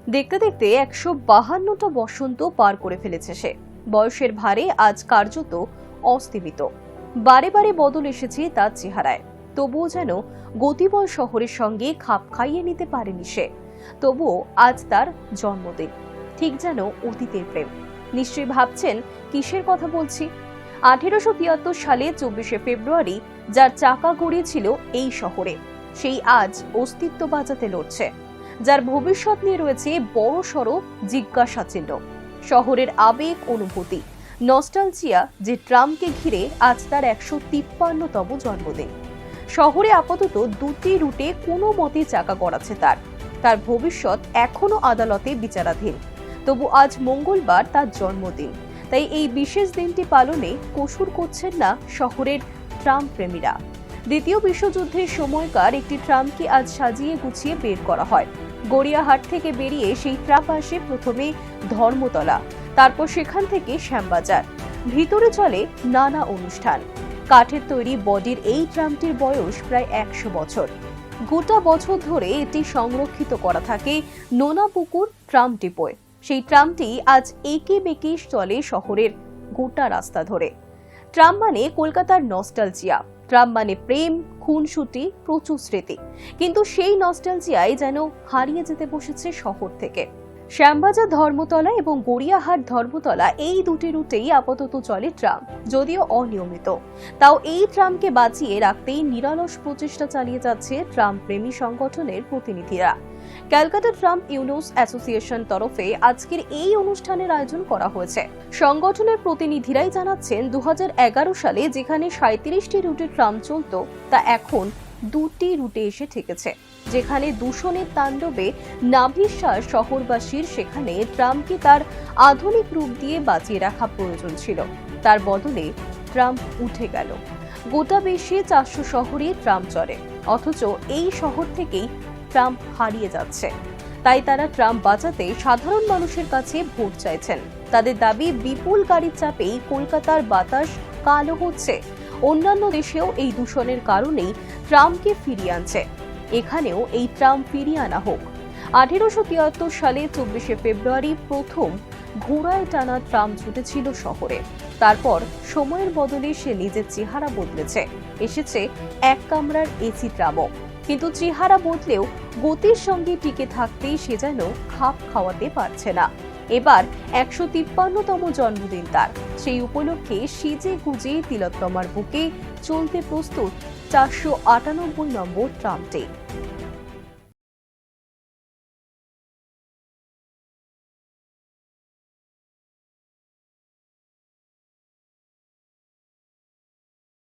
দেখতে দেখতে 152টা বসন্ত পার করে ফেলেছে সে। বয়সের ভারে আজ কার্যত অস্তিমিত। বারে বারে বদল এসেছে তার চেহারায়, তবুও যেন গতিময় শহরের সঙ্গে খাপ খাইয়ে নিতে পারেনি সে। তবুও আজ তার জন্মদিন, ঠিক যেন অতীতের প্রেম। নিশ্চয়ই ভাবছেন কিসের কথা বলছি। 1873 সালে 24শে ফেব্রুয়ারি যার চাকা গড়িয়েছিল এই শহরে, সেই আজ অস্তিত্ব বাঁচাতে লড়ছে। যার ভবিষ্যৎ নিয়ে রয়েছে বড় সড় জিজ্ঞাসা চিহ্ন। শহরের আবেগ, অনুভূতি, নস্টালজিয়া, যে ট্রামকে ঘিরে আজ তার 153তম জন্মদিন। শহরে আপাতত দুটি রুটে কোনো মতে চাকা গড়াচ্ছে তার ভবিষ্যৎ এখনো আদালতে বিচারাধীন। তবু আজ মঙ্গলবার তার জন্মদিন, তাই এই বিশেষ দিনটি পালনে কসুর করছেন না শহরের ট্রাম প্রেমীরা। দ্বিতীয় বিশ্বযুদ্ধের সময়কার একটি ট্রামকে আজ সাজিয়ে গুছিয়ে বের করা হয়। গড়িয়াহাট থেকে বেরিয়ে সেই ট্রাম আসে প্রথমে ধর্মতলা, তারপর সেখান থেকে শ্যামবাজার। ভিতরে চলে নানা অনুষ্ঠান। কাঠের তৈরি বডির এই ট্রামটির বয়স প্রায় 100 বছর। গোটা বছর ধরে এটি সংরক্ষিত করা থাকে নোনাপুকুর ট্রাম ডিপোয়। সেই ট্রামটি আজ একে বেঁকে চলে শহরের গোটা রাস্তা ধরে। ট্রাম মানে কলকাতার নস্টালজিয়া, ট্রাম মানে প্রেম, খুনসুটি, প্রচুর স্মৃতি। কিন্তু সেই নস্টালজিয়ায় যেন হারিয়ে যেতে বসেছে শহর থেকে। শ্যামবাজার ধর্মতলা এবং গড়িয়াহাট ধর্মতলা, এই দুটি রুটেই আপাতত চলে ট্রাম, যদিও অনিয়মিত। তাও এই ট্রামকে বাঁচিয়ে রাখতেই নিরলস প্রচেষ্টা চালিয়ে যাচ্ছে ট্রাম প্রেমী সংগঠনের প্রতিনিধিরা। ক্যালকাটা ট্রাম ইউনোস অ্যাসোসিয়েশন তরফে আজকের এই অনুষ্ঠানের আয়োজন করা হয়েছে। সংগঠনের প্রতিনিধিরাই জানাচ্ছেন 2011 সালে যেখানে 37টি রুটে ট্রাম চলত, তা এখন দুটি রুটে এসে ঠেকেছে। যেখানে দূষণের তাণ্ডবে নাভিশ্বাস শহরবাসীর, সেখানে ট্রামকে তার আধুনিক রূপ দিয়ে বাঁচিয়ে রাখা প্রয়োজন ছিল। তার বদলে ট্রাম উঠে গেল। গোটা বিশ্বে 400 শহরে ট্রাম চলে, অথচ এই শহর থেকেই ট্রাম হারিয়ে যাচ্ছে। তাই তারা ট্রাম বাঁচাতে সাধারণ মানুষের কাছে ভোট চাইছেন। তাদের দাবি, বিপুল গাড়ির চাপেই কলকাতার বাতাস কালো হচ্ছে। অন্যান্য দেশেও এই দূষণের কারণেই ট্রামকে ফিরিয়ে আনছে, এখানেও এই ট্রাম ফিরিয়ে আনা হোক। 1873 সালে 24শে ফেব্রুয়ারি প্রথম ঘোড়ায় টানা ট্রাম ছুটেছিল শহরে। তারপর সময়ের বদলে সে নিজের চেহারা বদলেছে, এসেছে এক কামরার এসি ট্রামও। কিন্তু চেহারা বদলেও গতির সঙ্গে টিকে থাকতেই সে যেন খাপ খাওয়াতে পারছে না। এবার 153তম জন্মদিন তার। সেই উপলক্ষে সেজে গুজে তিলোত্তমার বুকে চলতে প্রস্তুত 498 নম্বর ট্রামটি।